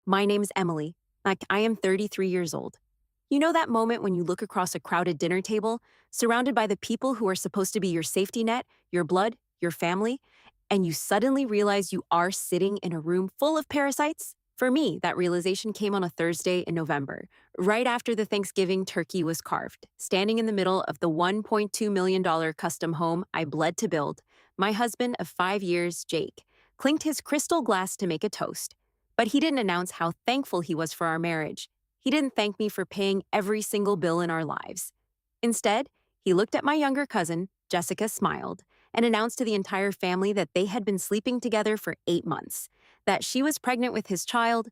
My name's Emily. I am 33 years old. You know that moment when you look across a crowded dinner table, surrounded by the people who are supposed to be your safety net, your blood, your family, and you suddenly realize you are sitting in a room full of parasites? For me, that realization came on a Thursday in November, right after the Thanksgiving turkey was carved. Standing in the middle of the $1.2 million custom home I bled to build, my husband of 5 years, Jake, clinked his crystal glass to make a toast. But he didn't announce how thankful he was for our marriage. He didn't thank me for paying every single bill in our lives. Instead, he looked at my younger cousin, Jessica, smiled, and announced to the entire family that they had been sleeping together for 8 months, that she was pregnant with his child,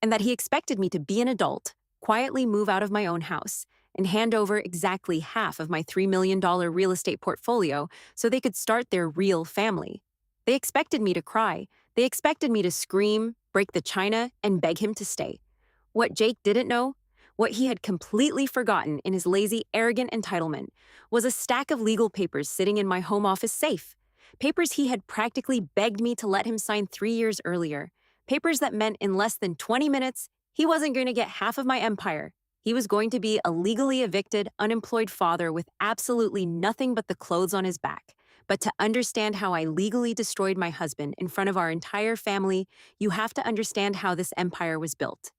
and that he expected me to be an adult, quietly move out of my own house, and hand over exactly half of my $3 million real estate portfolio so they could start their real family. They expected me to cry. They expected me to scream, break the china, and beg him to stay. What Jake didn't know, what he had completely forgotten in his lazy, arrogant entitlement, was a stack of legal papers sitting in my home office safe. Papers he had practically begged me to let him sign 3 years earlier. Papers that meant in less than 20 minutes, he wasn't going to get half of my empire. He was going to be a legally evicted, unemployed father with absolutely nothing but the clothes on his back. But to understand how I legally destroyed my husband in front of our entire family, you have to understand how this empire was built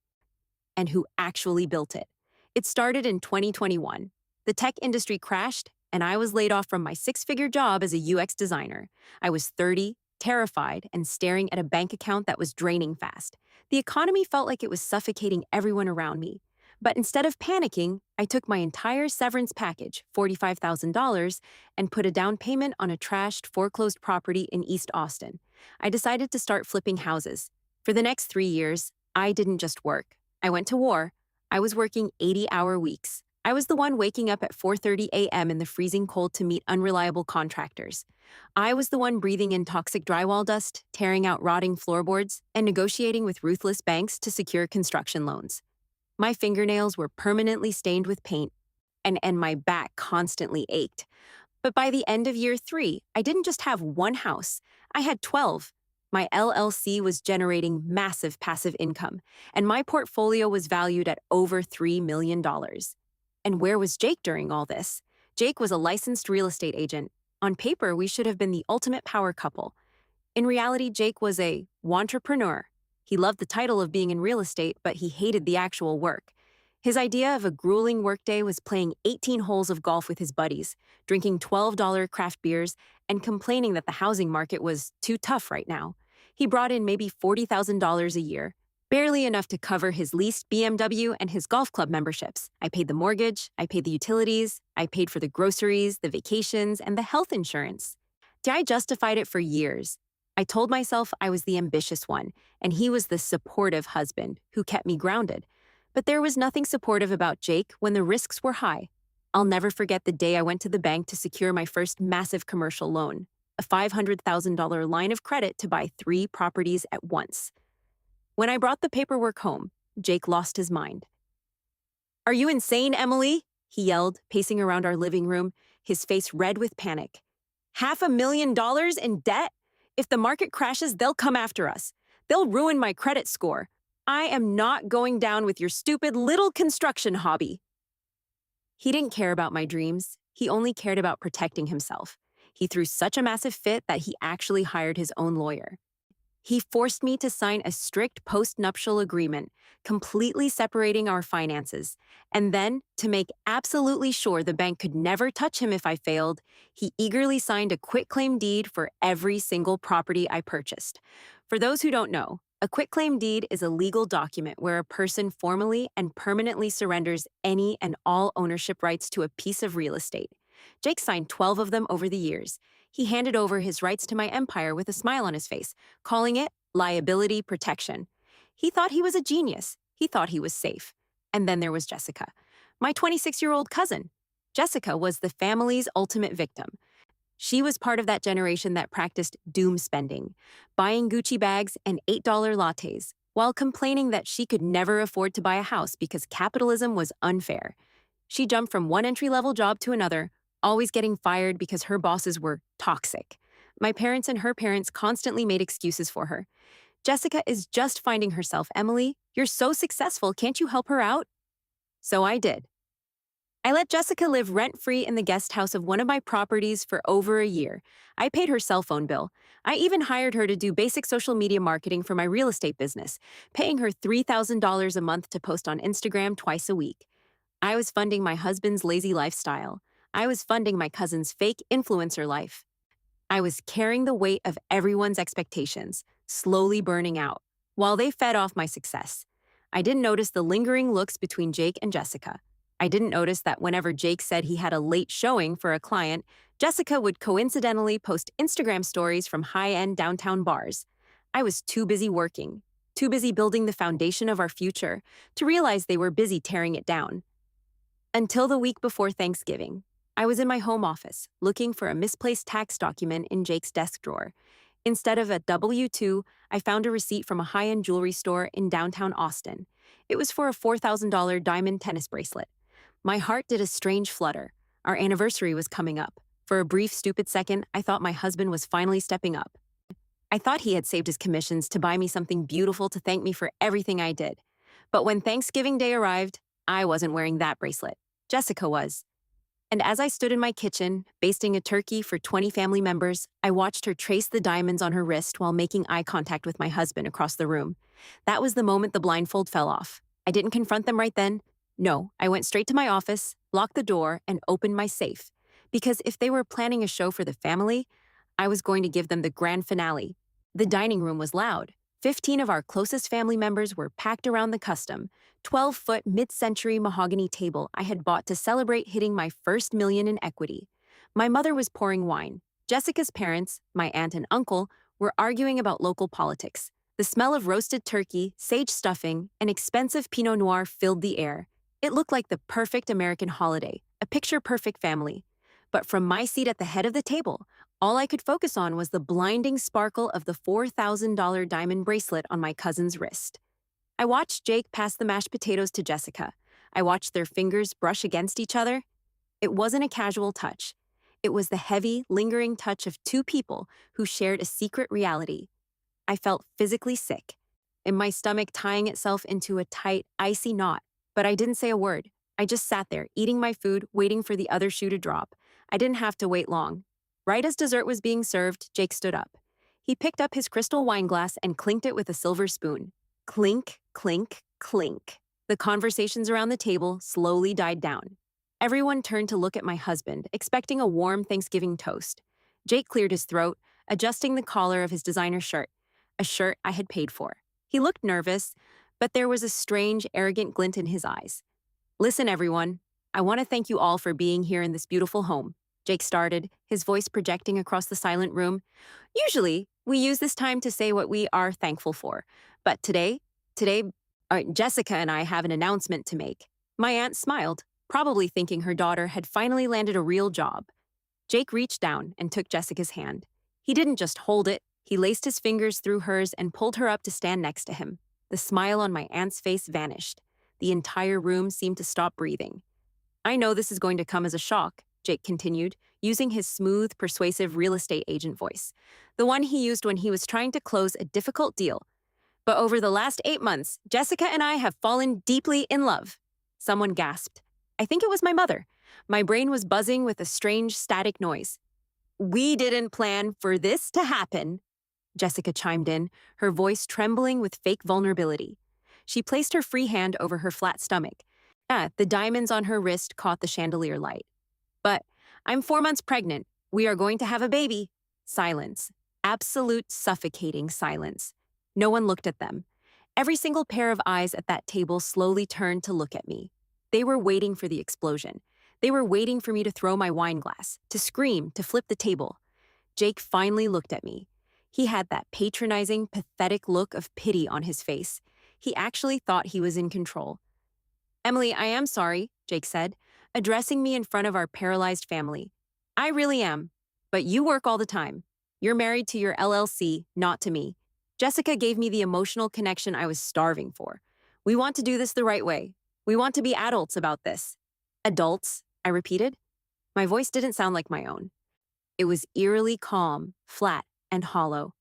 and who actually built it. It started in 2021. The tech industry crashed, and I was laid off from my six-figure job as a UX designer. I was 30, terrified, and staring at a bank account that was draining fast. The economy felt like it was suffocating everyone around me. But instead of panicking, I took my entire severance package, $45,000, and put a down payment on a trashed, foreclosed property in East Austin. I decided to start flipping houses. For the next 3 years, I didn't just work. I went to war. I was working 80-hour weeks. I was the one waking up at 4:30 a.m. in the freezing cold to meet unreliable contractors. I was the one breathing in toxic drywall dust, tearing out rotting floorboards, and negotiating with ruthless banks to secure construction loans. My fingernails were permanently stained with paint, and my back constantly ached. But by the end of year 3, I didn't just have one house, I had 12. My LLC was generating massive passive income, and my portfolio was valued at over $3 million. And where was Jake during all this? Jake was a licensed real estate agent. On paper, we should have been the ultimate power couple. In reality, Jake was a wantrepreneur. He loved the title of being in real estate, but he hated the actual work. His idea of a grueling workday was playing 18 holes of golf with his buddies, drinking $12 craft beers, and complaining that the housing market was too tough right now. He brought in maybe $40,000 a year, barely enough to cover his leased BMW and his golf club memberships. I paid the mortgage, I paid the utilities, I paid for the groceries, the vacations, and the health insurance. I justified it for years. I told myself I was the ambitious one, and he was the supportive husband who kept me grounded. But there was nothing supportive about Jake when the risks were high. I'll never forget the day I went to the bank to secure my first massive commercial loan, a $500,000 line of credit to buy 3 properties at once. When I brought the paperwork home, Jake lost his mind. "Are you insane, Emily?" he yelled, pacing around our living room, his face red with panic. $500,000 in debt? If the market crashes, they'll come after us. They'll ruin my credit score. I am not going down with your stupid little construction hobby. He didn't care about my dreams. He only cared about protecting himself. He threw such a massive fit that he actually hired his own lawyer. He forced me to sign a strict post-nuptial agreement, completely separating our finances. And then, to make absolutely sure the bank could never touch him if I failed, he eagerly signed a quitclaim deed for every single property I purchased. For those who don't know, a quitclaim deed is a legal document where a person formally and permanently surrenders any and all ownership rights to a piece of real estate. Jake signed 12 of them over the years. He handed over his rights to my empire with a smile on his face, calling it liability protection. He thought he was a genius. He thought he was safe. And then there was Jessica, my 26-year-old cousin. Jessica was the family's ultimate victim. She was part of that generation that practiced doom spending, buying Gucci bags and $8 lattes, while complaining that she could never afford to buy a house because capitalism was unfair. She jumped from one entry-level job to another, always getting fired because her bosses were toxic. My parents and her parents constantly made excuses for her. Jessica is just finding herself, Emily. You're so successful. Can't you help her out? So I did. I let Jessica live rent-free in the guest house of one of my properties for over a year. I paid her cell phone bill. I even hired her to do basic social media marketing for my real estate business, paying her $3,000 a month to post on Instagram twice a week. I was funding my husband's lazy lifestyle. I was funding my cousin's fake influencer life. I was carrying the weight of everyone's expectations, slowly burning out, while they fed off my success. I didn't notice the lingering looks between Jake and Jessica. I didn't notice that whenever Jake said he had a late showing for a client, Jessica would coincidentally post Instagram stories from high-end downtown bars. I was too busy working, too busy building the foundation of our future, to realize they were busy tearing it down. Until the week before Thanksgiving, I was in my home office looking for a misplaced tax document in Jake's desk drawer. Instead of a W-2, I found a receipt from a high-end jewelry store in downtown Austin. It was for a $4,000 diamond tennis bracelet. My heart did a strange flutter. Our anniversary was coming up. For a brief, stupid second, I thought my husband was finally stepping up. I thought he had saved his commissions to buy me something beautiful to thank me for everything I did. But when Thanksgiving Day arrived, I wasn't wearing that bracelet. Jessica was. And as I stood in my kitchen, basting a turkey for 20 family members, I watched her trace the diamonds on her wrist while making eye contact with my husband across the room. That was the moment the blindfold fell off. I didn't confront them right then. No, I went straight to my office, locked the door, and opened my safe. Because if they were planning a show for the family, I was going to give them the grand finale. The dining room was loud. 15 of our closest family members were packed around the custom, 12-foot mid-century mahogany table I had bought to celebrate hitting my first million in equity. My mother was pouring wine. Jessica's parents, my aunt and uncle, were arguing about local politics. The smell of roasted turkey, sage stuffing, and expensive Pinot Noir filled the air. It looked like the perfect American holiday, a picture-perfect family. But from my seat at the head of the table, all I could focus on was the blinding sparkle of the $4,000 diamond bracelet on my cousin's wrist. I watched Jake pass the mashed potatoes to Jessica. I watched their fingers brush against each other. It wasn't a casual touch. It was the heavy, lingering touch of two people who shared a secret reality. I felt physically sick, and my stomach tying itself into a tight, icy knot. But I didn't say a word. I just sat there, eating my food, waiting for the other shoe to drop. I didn't have to wait long. Right as dessert was being served, Jake stood up. He picked up his crystal wine glass and clinked it with a silver spoon. Clink, clink, clink. The conversations around the table slowly died down. Everyone turned to look at my husband, expecting a warm Thanksgiving toast. Jake cleared his throat, adjusting the collar of his designer shirt, a shirt I had paid for. He looked nervous, but there was a strange, arrogant glint in his eyes. Listen, everyone. I want to thank you all for being here in this beautiful home. Jake started, his voice projecting across the silent room. Usually, we use this time to say what we are thankful for. But today, Jessica and I have an announcement to make. My aunt smiled, probably thinking her daughter had finally landed a real job. Jake reached down and took Jessica's hand. He didn't just hold it, he laced his fingers through hers and pulled her up to stand next to him. The smile on my aunt's face vanished. The entire room seemed to stop breathing. I know this is going to come as a shock, Jake continued, using his smooth, persuasive real estate agent voice, the one he used when he was trying to close a difficult deal. But over the last 8 months, Jessica and I have fallen deeply in love. Someone gasped. I think it was my mother. My brain was buzzing with a strange static noise. We didn't plan for this to happen, Jessica chimed in, her voice trembling with fake vulnerability. She placed her free hand over her flat stomach. The diamonds on her wrist caught the chandelier light. But I'm 4 months pregnant. We are going to have a baby. Silence. Absolute suffocating silence. No one looked at them. Every single pair of eyes at that table slowly turned to look at me. They were waiting for the explosion. They were waiting for me to throw my wine glass, to scream, to flip the table. Jake finally looked at me. He had that patronizing, pathetic look of pity on his face. He actually thought he was in control. Emily, I am sorry, Jake said, addressing me in front of our paralyzed family. I really am. But you work all the time. You're married to your LLC, not to me. Jessica gave me the emotional connection I was starving for. We want to do this the right way. We want to be adults about this. Adults, I repeated. My voice didn't sound like my own. It was eerily calm, flat, and hollow.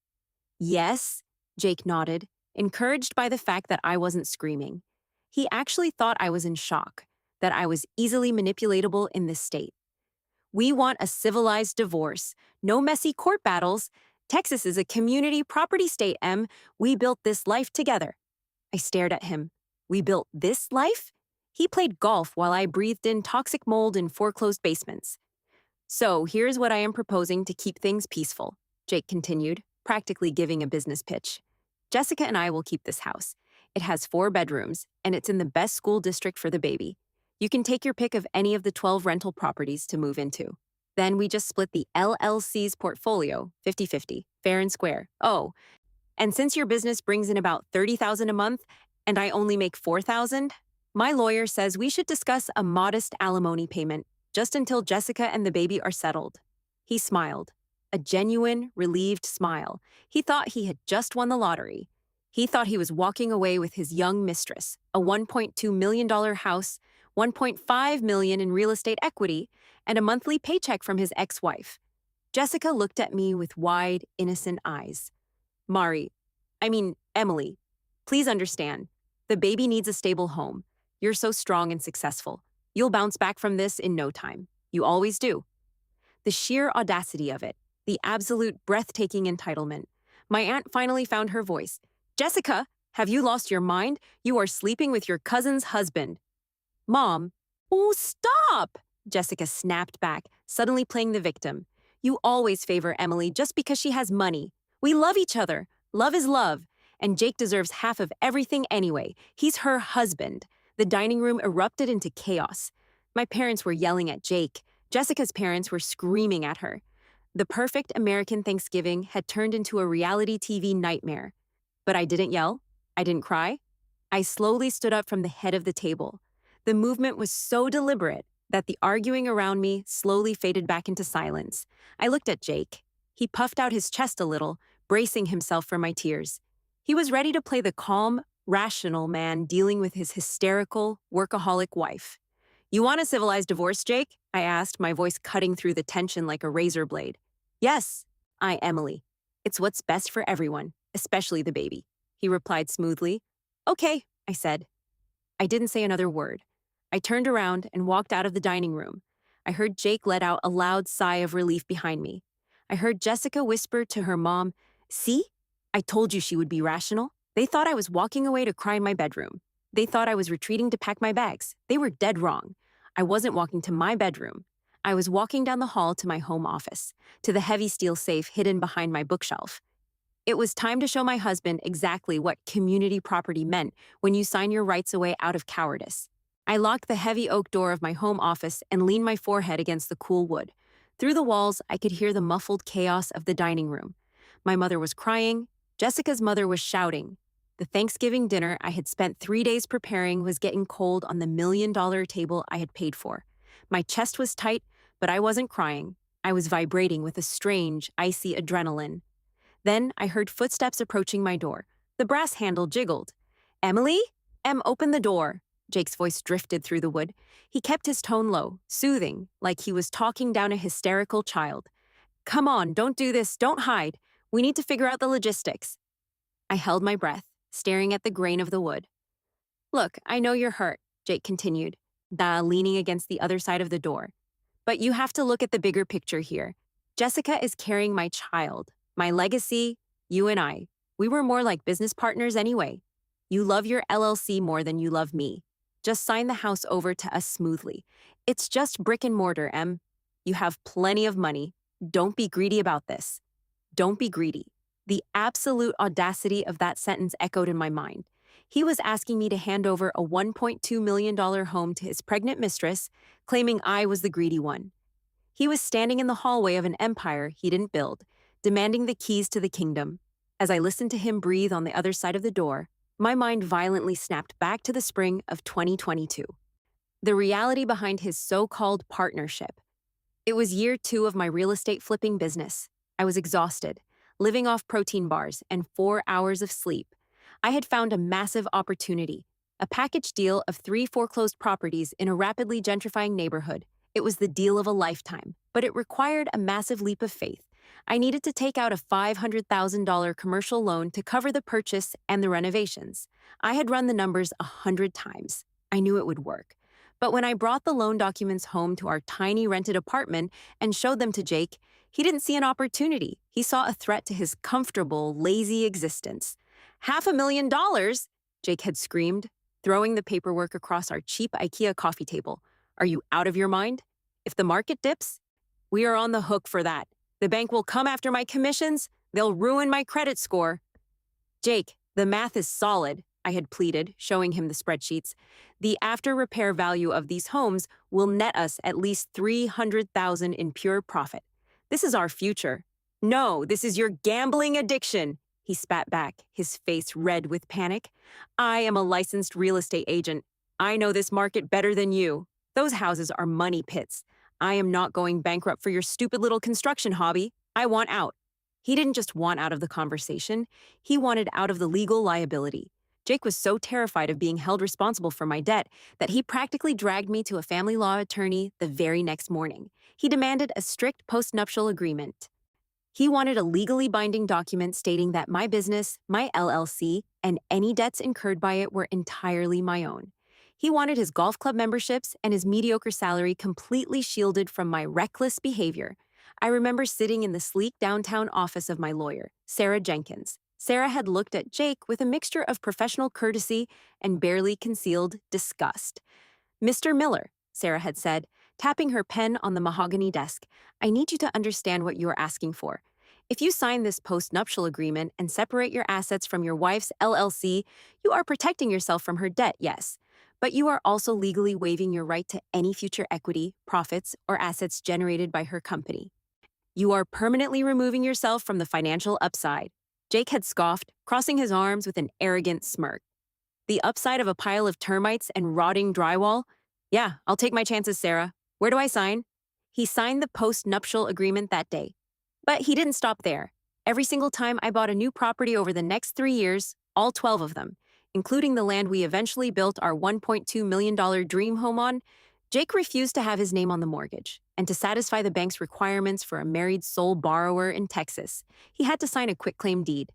Yes, Jake nodded, encouraged by the fact that I wasn't screaming. He actually thought I was in shock, that I was easily manipulatable in this state. We want a civilized divorce, no messy court battles. Texas is a community property state, Em. We built this life together. I stared at him. We built this life? He played golf while I breathed in toxic mold in foreclosed basements. So here's what I am proposing to keep things peaceful, Jake continued, practically giving a business pitch. Jessica and I will keep this house. It has 4 bedrooms, and it's in the best school district for the baby. You can take your pick of any of the 12 rental properties to move into. Then we just split the LLC's portfolio 50-50, fair and square. Oh, and since your business brings in about $30,000 a month and I only make $4,000, my lawyer says we should discuss a modest alimony payment just until Jessica and the baby are settled. He smiled, a genuine, relieved smile. He thought he had just won the lottery. He thought he was walking away with his young mistress, a $1.2 million house, $1.5 million in real estate equity, and a monthly paycheck from his ex-wife. Jessica looked at me with wide, innocent eyes. Emily, please understand. The baby needs a stable home. You're so strong and successful. You'll bounce back from this in no time. You always do. The sheer audacity of it, the absolute breathtaking entitlement. My aunt finally found her voice. Jessica, have you lost your mind? You are sleeping with your cousin's husband. Mom. Oh, stop! Jessica snapped back, suddenly playing the victim. You always favor Emily just because she has money. We love each other. Love is love. And Jake deserves half of everything anyway. He's her husband. The dining room erupted into chaos. My parents were yelling at Jake. Jessica's parents were screaming at her. The perfect American Thanksgiving had turned into a reality TV nightmare. But I didn't yell. I didn't cry. I slowly stood up from the head of the table. The movement was so deliberate that the arguing around me slowly faded back into silence. I looked at Jake. He puffed out his chest a little, bracing himself for my tears. He was ready to play the calm, rational man dealing with his hysterical, workaholic wife. You want a civilized divorce, Jake? I asked, my voice cutting through the tension like a razor blade. Yes, Emily. It's what's best for everyone, especially the baby, he replied smoothly. Okay, I said. I didn't say another word. I turned around and walked out of the dining room. I heard Jake let out a loud sigh of relief behind me. I heard Jessica whisper to her mom, See? I told you she would be rational. They thought I was walking away to cry in my bedroom. They thought I was retreating to pack my bags. They were dead wrong. I wasn't walking to my bedroom. I was walking down the hall to my home office, to the heavy steel safe hidden behind my bookshelf. It was time to show my husband exactly what community property meant when you sign your rights away out of cowardice. I locked the heavy oak door of my home office and leaned my forehead against the cool wood. Through the walls, I could hear the muffled chaos of the dining room. My mother was crying. Jessica's mother was shouting. The Thanksgiving dinner I had spent 3 days preparing was getting cold on the $1 million table I had paid for. My chest was tight, but I wasn't crying. I was vibrating with a strange, icy adrenaline. Then I heard footsteps approaching my door. The brass handle jiggled. Emily? Open the door. Jake's voice drifted through the wood. He kept his tone low, soothing, like he was talking down a hysterical child. Come on, don't do this, don't hide. We need to figure out the logistics. I held my breath, staring at the grain of the wood. Look, I know you're hurt, Jake continued, leaning against the other side of the door. But you have to look at the bigger picture here. Jessica is carrying my child, my legacy, you and I. We were more like business partners anyway. You love your LLC more than you love me. Just sign the house over to us smoothly. It's just brick and mortar, Em. You have plenty of money. Don't be greedy about this. Don't be greedy. The absolute audacity of that sentence echoed in my mind. He was asking me to hand over a $1.2 million home to his pregnant mistress, claiming I was the greedy one. He was standing in the hallway of an empire he didn't build, demanding the keys to the kingdom. As I listened to him breathe on the other side of the door, my mind violently snapped back to the spring of 2022. The reality behind his so-called partnership. It was year 2 of my real estate flipping business. I was exhausted, living off protein bars and 4 hours of sleep. I had found a massive opportunity, a package deal of 3 foreclosed properties in a rapidly gentrifying neighborhood. It was the deal of a lifetime, but it required a massive leap of faith. I needed to take out a $500,000 commercial loan to cover the purchase and the renovations. I had run the numbers 100 times. I knew it would work. But when I brought the loan documents home to our tiny rented apartment and showed them to Jake, he didn't see an opportunity. He saw a threat to his comfortable, lazy existence. $500,000? Jake had screamed, throwing the paperwork across our cheap IKEA coffee table. Are you out of your mind? If the market dips, we are on the hook for that. The bank will come after my commissions. They'll ruin my credit score. Jake, the math is solid, I had pleaded, showing him the spreadsheets. The after-repair value of these homes will net us at least $300,000 in pure profit. This is our future. No, this is your gambling addiction, he spat back, his face red with panic. I am a licensed real estate agent. I know this market better than you. Those houses are money pits. I am not going bankrupt for your stupid little construction hobby. I want out. He didn't just want out of the conversation. He wanted out of the legal liability. Jake was so terrified of being held responsible for my debt that he practically dragged me to a family law attorney the very next morning. He demanded a strict postnuptial agreement. He wanted a legally binding document stating that my business, my LLC, and any debts incurred by it were entirely my own. He wanted his golf club memberships and his mediocre salary completely shielded from my reckless behavior. I remember sitting in the sleek downtown office of my lawyer, Sarah Jenkins. Sarah had looked at Jake with a mixture of professional courtesy and barely concealed disgust. Mr. Miller, Sarah had said, tapping her pen on the mahogany desk, I need you to understand what you are asking for. If you sign this post-nuptial agreement and separate your assets from your wife's LLC, you are protecting yourself from her debt, yes. But you are also legally waiving your right to any future equity, profits, or assets generated by her company. You are permanently removing yourself from the financial upside. Jake had scoffed, crossing his arms with an arrogant smirk. The upside of a pile of termites and rotting drywall? Yeah, I'll take my chances, Sarah. Where do I sign? He signed the post-nuptial agreement that day. But he didn't stop there. Every single time I bought a new property over the next 3 years, all 12 of them, including the land we eventually built our $1.2 million dream home on, Jake refused to have his name on the mortgage. And to satisfy the bank's requirements for a married sole borrower in Texas, he had to sign a quitclaim deed.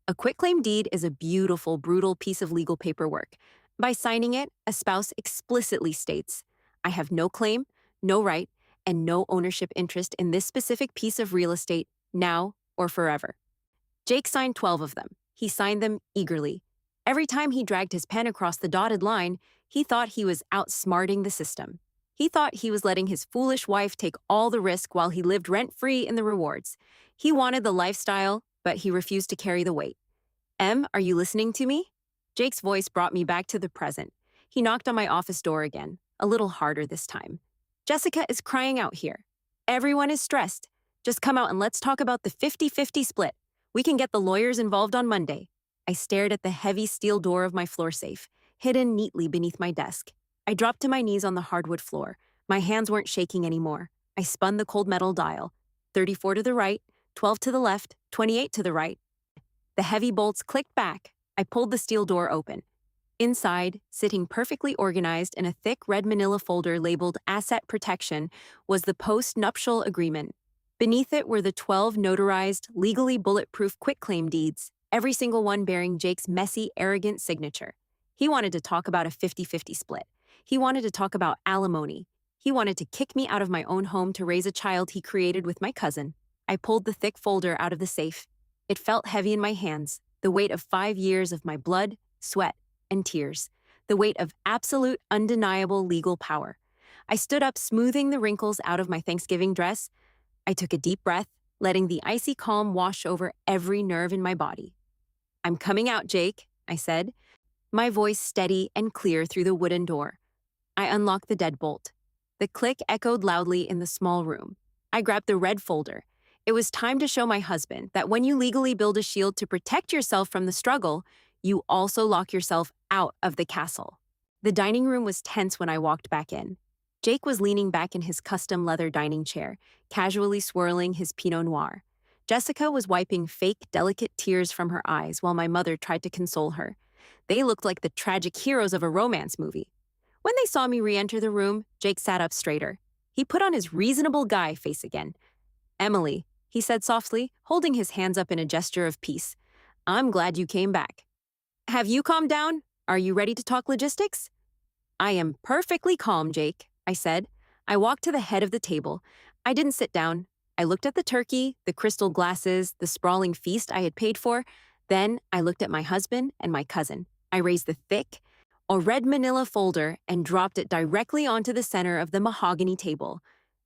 A quitclaim deed is a beautiful, brutal piece of legal paperwork. By signing it, a spouse explicitly states, I have no claim, no right, and no ownership interest in this specific piece of real estate, now or forever. Jake signed 12 of them. He signed them eagerly. Every time he dragged his pen across the dotted line, he thought he was outsmarting the system. He thought he was letting his foolish wife take all the risk while he lived rent-free in the rewards. He wanted the lifestyle, but he refused to carry the weight. Em, are you listening to me? Jake's voice brought me back to the present. He knocked on my office door again, a little harder this time. Jessica is crying out here. Everyone is stressed. Just come out and let's talk about the 50-50 split. We can get the lawyers involved on Monday. I stared at the heavy steel door of my floor safe, hidden neatly beneath my desk. I dropped to my knees on the hardwood floor. My hands weren't shaking anymore. I spun the cold metal dial. 34 to the right, 12 to the left, 28 to the right. The heavy bolts clicked back. I pulled the steel door open. Inside, sitting perfectly organized in a thick red manila folder labeled Asset Protection, was the post-nuptial agreement. Beneath it were the 12 notarized, legally bulletproof quitclaim deeds, every single one bearing Jake's messy, arrogant signature. He wanted to talk about a 50-50 split. He wanted to talk about alimony. He wanted to kick me out of my own home to raise a child he created with my cousin. I pulled the thick folder out of the safe. It felt heavy in my hands, the weight of 5 years of my blood, sweat, and tears, the weight of absolute, undeniable legal power. I stood up, smoothing the wrinkles out of my Thanksgiving dress. I took a deep breath, letting the icy calm wash over every nerve in my body. I'm coming out, Jake, I said, my voice steady and clear through the wooden door. I unlocked the deadbolt. The click echoed loudly in the small room. I grabbed the red folder. It was time to show my husband that when you legally build a shield to protect yourself from the struggle, you also lock yourself out of the castle. The dining room was tense when I walked back in. Jake was leaning back in his custom leather dining chair, casually swirling his Pinot Noir. Jessica was wiping fake, delicate tears from her eyes while my mother tried to console her. They looked like the tragic heroes of a romance movie. When they saw me re-enter the room, Jake sat up straighter. He put on his reasonable guy face again. Emily, he said softly, holding his hands up in a gesture of peace. I'm glad you came back. Have you calmed down? Are you ready to talk logistics? I am perfectly calm, Jake, I said. I walked to the head of the table. I didn't sit down. I looked at the turkey, the crystal glasses, the sprawling feast I had paid for. Then I looked at my husband and my cousin. I raised the thick, a red manila folder and dropped it directly onto the center of the mahogany table.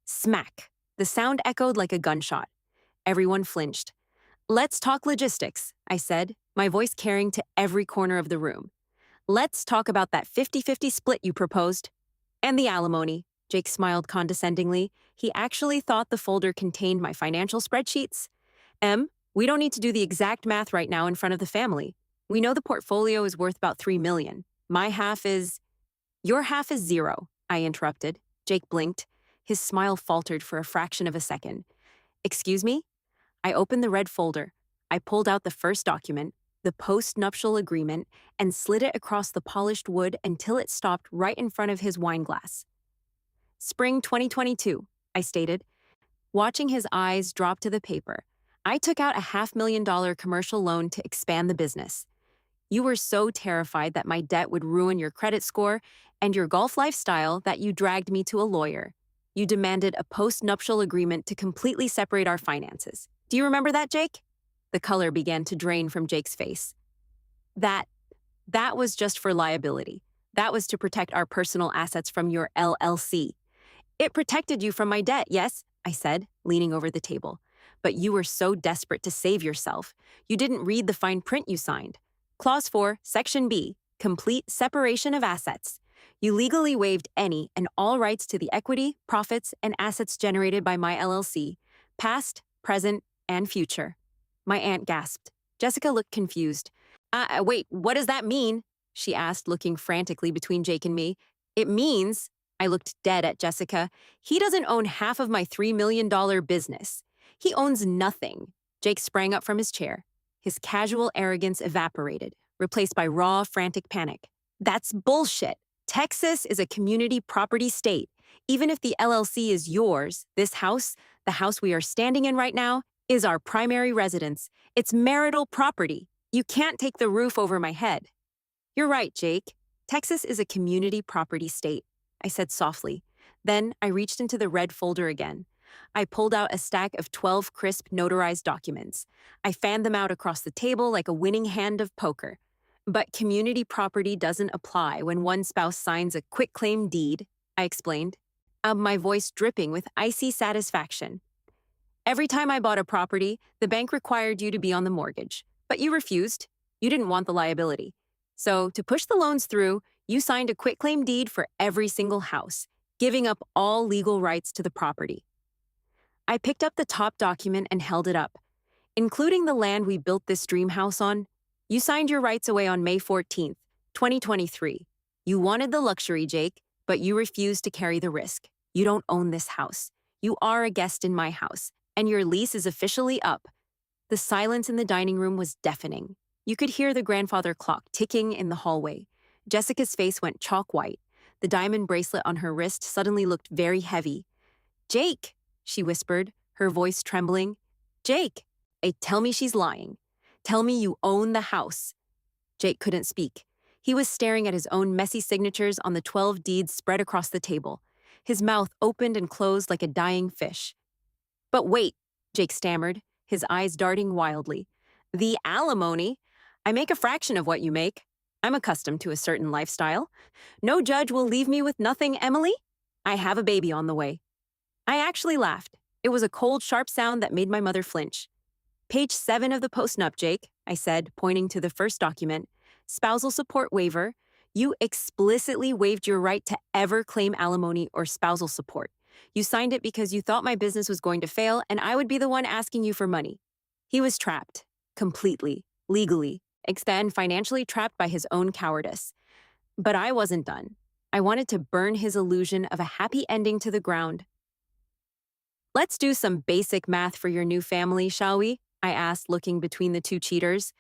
Smack! The sound echoed like a gunshot. Everyone flinched. Let's talk logistics, I said, my voice carrying to every corner of the room. Let's talk about that 50-50 split you proposed. And the alimony, Jake smiled condescendingly. He actually thought the folder contained my financial spreadsheets. We don't need to do the exact math right now in front of the family. We know the portfolio is worth about $3 million. My half is... Your half is zero, I interrupted. Jake blinked. His smile faltered for a fraction of a second. Excuse me? I opened the red folder. I pulled out the first document, the post-nuptial agreement, and slid it across the polished wood until it stopped right in front of his wine glass. Spring 2022, I stated, watching his eyes drop to the paper. I took out a $500,000 commercial loan to expand the business. You were so terrified that my debt would ruin your credit score and your golf lifestyle that you dragged me to a lawyer. You demanded a post-nuptial agreement to completely separate our finances. Do you remember that, Jake? The color began to drain from Jake's face. That was just for liability. That was to protect our personal assets from your LLC. It protected you from my debt, yes, I said, leaning over the table. But you were so desperate to save yourself, you didn't read the fine print you signed. Clause 4, Section B, complete separation of assets. You legally waived any and all rights to the equity, profits, and assets generated by my LLC, past, present, and future. My aunt gasped. Jessica looked confused. Wait, what does that mean? She asked, looking frantically between Jake and me. It means, I looked dead at Jessica, he doesn't own half of my $3 million business. He owns nothing. Jake sprang up from his chair. His casual arrogance evaporated, replaced by raw, frantic panic. That's bullshit. Texas is a community property state. Even if the LLC is yours, this house, the house we are standing in right now, is our primary residence. It's marital property. You can't take the roof over my head. You're right, Jake. Texas is a community property state, I said softly. Then I reached into the red folder again. I pulled out a stack of 12 crisp notarized documents. I fanned them out across the table like a winning hand of poker. But community property doesn't apply when one spouse signs a quitclaim deed, I explained, my voice dripping with icy satisfaction. Every time I bought a property, the bank required you to be on the mortgage, but you refused. You didn't want the liability. So to push the loans through, you signed a quitclaim deed for every single house, giving up all legal rights to the property. I picked up the top document and held it up. Including the land we built this dream house on, you signed your rights away on May 14th, 2023. You wanted the luxury, Jake, but you refused to carry the risk. You don't own this house. You are a guest in my house, and your lease is officially up. The silence in the dining room was deafening. You could hear the grandfather clock ticking in the hallway. Jessica's face went chalk white. The diamond bracelet on her wrist suddenly looked very heavy. Jake, she whispered, her voice trembling. Jake, tell me she's lying. Tell me you own the house. Jake couldn't speak. He was staring at his own messy signatures on the 12 deeds spread across the table. His mouth opened and closed like a dying fish. But wait, Jake stammered, his eyes darting wildly. The alimony? I make a fraction of what you make. I'm accustomed to a certain lifestyle. No judge will leave me with nothing, Emily. I have a baby on the way. I actually laughed. It was a cold, sharp sound that made my mother flinch. Page 7 of the post-nup, Jake, I said, pointing to the first document. Spousal support waiver. You explicitly waived your right to ever claim alimony or spousal support. You signed it because you thought my business was going to fail and I would be the one asking you for money. He was trapped. Completely. Legally. And financially trapped by his own cowardice. But I wasn't done. I wanted to burn his illusion of a happy ending to the ground. Let's do some basic math for your new family, shall we? I asked, looking between the two cheaters.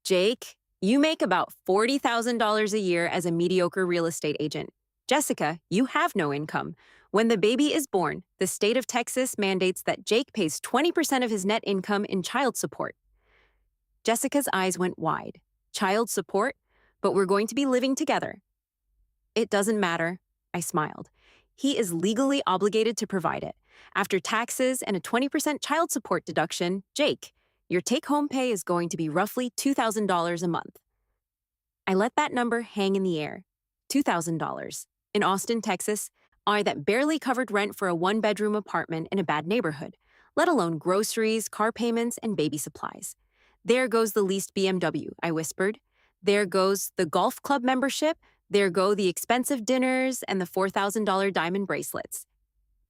Jake, you make about $40,000 a year as a mediocre real estate agent. Jessica, you have no income. When the baby is born, the state of Texas mandates that Jake pays 20% of his net income in child support. Jessica's eyes went wide. Child support? But we're going to be living together. It doesn't matter, I smiled. He is legally obligated to provide it. After taxes and a 20% child support deduction, Jake, your take-home pay is going to be roughly $2,000 a month. I let that number hang in the air. $2,000. In Austin, Texas, I that barely covered rent for a one-bedroom apartment in a bad neighborhood, let alone groceries, car payments, and baby supplies. There goes the leased BMW, I whispered. There goes the golf club membership. There go the expensive dinners and the $4,000 diamond bracelets.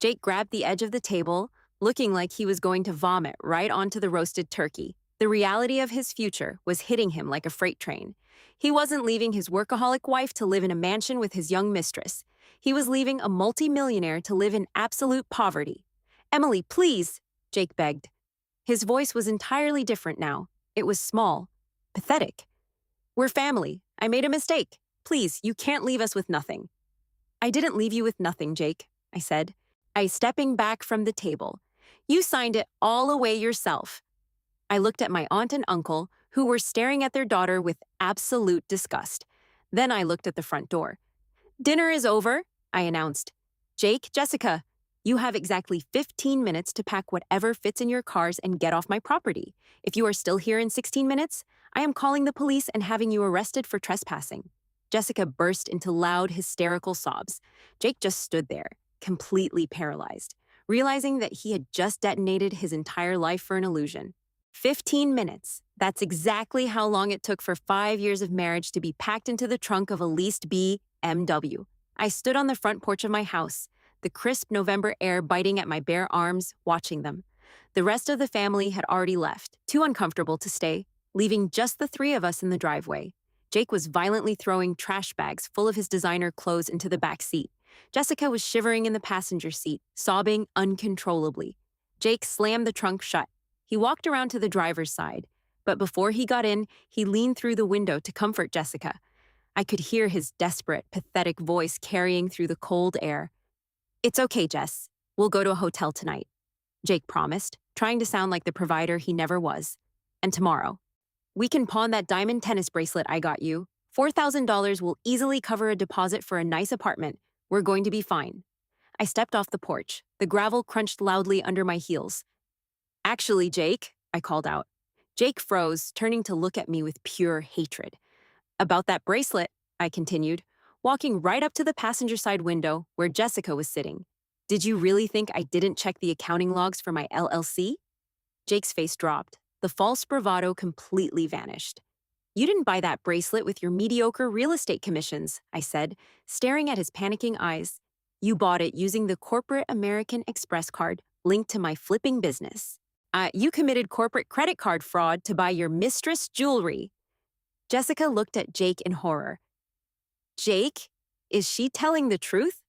Jake grabbed the edge of the table, looking like he was going to vomit right onto the roasted turkey. The reality of his future was hitting him like a freight train. He wasn't leaving his workaholic wife to live in a mansion with his young mistress. He was leaving a multi-millionaire to live in absolute poverty. "Emily, please," Jake begged. His voice was entirely different now. It was small, pathetic. "We're family. I made a mistake. Please, you can't leave us with nothing." "I didn't leave you with nothing, Jake," I said. I stepping back from the table. "You signed it all away yourself." I looked at my aunt and uncle, who were staring at their daughter with absolute disgust. Then I looked at the front door. "Dinner is over," I announced. "Jake, Jessica, you have exactly 15 minutes to pack whatever fits in your cars and get off my property. If you are still here in 16 minutes, I am calling the police and having you arrested for trespassing." Jessica burst into loud, hysterical sobs. Jake just stood there, completely paralyzed, realizing that he had just detonated his entire life for an illusion. 15 minutes. That's exactly how long it took for 5 years of marriage to be packed into the trunk of a leased BMW. I stood on the front porch of my house, the crisp November air biting at my bare arms, watching them. The rest of the family had already left, too uncomfortable to stay, leaving just the three of us in the driveway. Jake was violently throwing trash bags full of his designer clothes into the back seat. Jessica was shivering in the passenger seat, sobbing uncontrollably. Jake slammed the trunk shut. He walked around to the driver's side, but before he got in, he leaned through the window to comfort Jessica. I could hear his desperate, pathetic voice carrying through the cold air. "It's okay, Jess. We'll go to a hotel tonight," Jake promised, trying to sound like the provider he never was. "And tomorrow, we can pawn that diamond tennis bracelet I got you. $4,000 will easily cover a deposit for a nice apartment. We're going to be fine." I stepped off the porch. The gravel crunched loudly under my heels. "Actually, Jake," I called out. Jake froze, turning to look at me with pure hatred. "About that bracelet," I continued, walking right up to the passenger side window where Jessica was sitting. "Did you really think I didn't check the accounting logs for my LLC?" Jake's face dropped. The false bravado completely vanished. "You didn't buy that bracelet with your mediocre real estate commissions," I said, staring at his panicking eyes. "You bought it using the corporate American Express card linked to my flipping business. You committed corporate credit card fraud to buy your mistress jewelry." Jessica looked at Jake in horror. "Jake? Is she telling the truth?"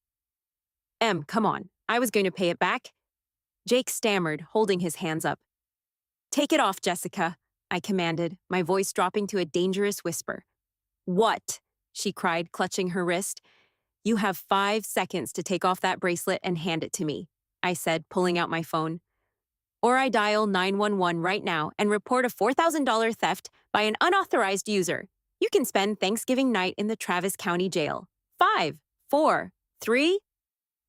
Come on. I was going to pay it back." Jake stammered, holding his hands up. "Take it off, Jessica," I commanded, my voice dropping to a dangerous whisper. "What?" she cried, clutching her wrist. "You have 5 seconds to take off that bracelet and hand it to me," I said, pulling out my phone. "Or I dial 911 right now and report a $4,000 theft by an unauthorized user. You can spend Thanksgiving night in the Travis County Jail. 5, 4, 3.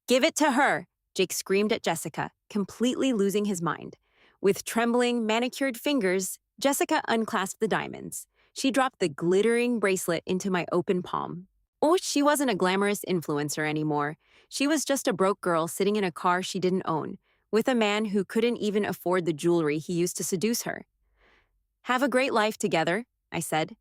"Give it to her," Jake screamed at Jessica, completely losing his mind. With trembling, manicured fingers, Jessica unclasped the diamonds. She dropped the glittering bracelet into my open palm. Oh, she wasn't a glamorous influencer anymore. She was just a broke girl sitting in a car she didn't own, with a man who couldn't even afford the jewelry he used to seduce her. "Have a great life together," I said.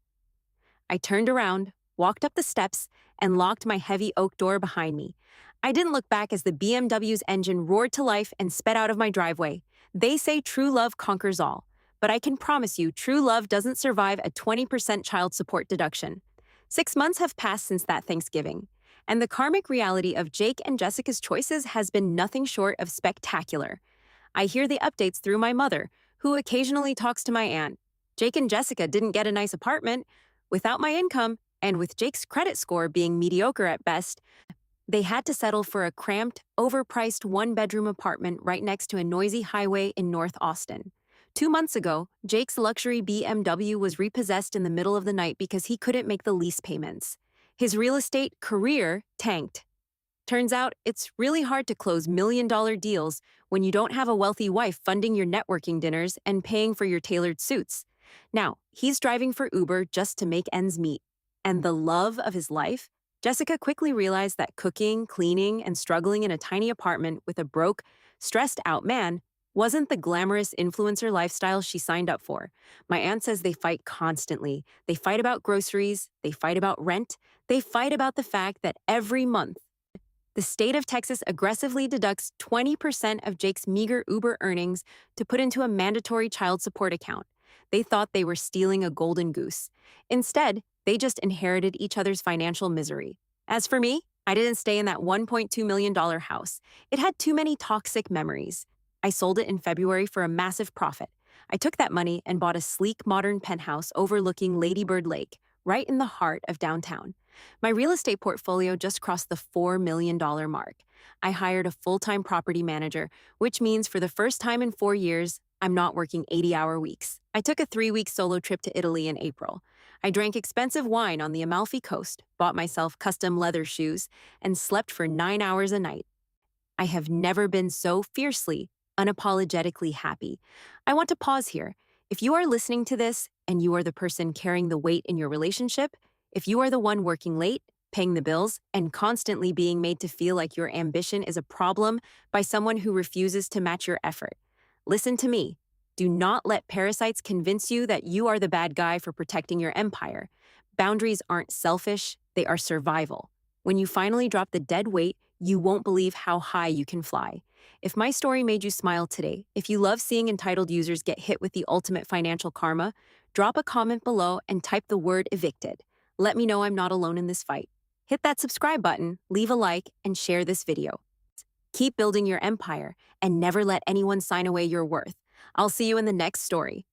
I turned around, walked up the steps, and locked my heavy oak door behind me. I didn't look back as the BMW's engine roared to life and sped out of my driveway. They say true love conquers all, but I can promise you true love doesn't survive a 20% child support deduction. 6 months have passed since that Thanksgiving, and the karmic reality of Jake and Jessica's choices has been nothing short of spectacular. I hear the updates through my mother, who occasionally talks to my aunt. Jake and Jessica didn't get a nice apartment. Without my income, and with Jake's credit score being mediocre at best, They had to settle for a cramped, overpriced one-bedroom apartment right next to a noisy highway in North Austin. 2 months ago, Jake's luxury BMW was repossessed in the middle of the night because he couldn't make the lease payments. His real estate career tanked. Turns out it's really hard to close million-dollar deals when you don't have a wealthy wife funding your networking dinners and paying for your tailored suits. Now, he's driving for Uber just to make ends meet. And the love of his life? Jessica quickly realized that cooking, cleaning, and struggling in a tiny apartment with a broke, stressed out man wasn't the glamorous influencer lifestyle she signed up for. My aunt says they fight constantly. They fight about groceries, they fight about rent, they fight about the fact that every month, the state of Texas aggressively deducts 20% of Jake's meager Uber earnings to put into a mandatory child support account. They thought they were stealing a golden goose. Instead, they just inherited each other's financial misery. As for me, I didn't stay in that $1.2 million house. It had too many toxic memories. I sold it in February for a massive profit. I took that money and bought a sleek, modern penthouse overlooking Lady Bird Lake, right in the heart of downtown. My real estate portfolio just crossed the $4 million mark. I hired a full-time property manager, which means for the first time in 4 years, I'm not working 80-hour weeks. I took a 3-week solo trip to Italy in April. I drank expensive wine on the Amalfi Coast, bought myself custom leather shoes, and slept for 9 hours a night. I have never been so fiercely, unapologetically happy. I want to pause here. If you are listening to this and you are the person carrying the weight in your relationship, if you are the one working late, paying the bills, and constantly being made to feel like your ambition is a problem by someone who refuses to match your effort, listen to me. Do not let parasites convince you that you are the bad guy for protecting your empire. Boundaries aren't selfish, they are survival. When you finally drop the dead weight, you won't believe how high you can fly. If my story made you smile today, if you love seeing entitled users get hit with the ultimate financial karma, drop a comment below and type the word evicted. Let me know I'm not alone in this fight. Hit that subscribe button, leave a like, and share this video. Keep building your empire and never let anyone sign away your worth. I'll see you in the next story.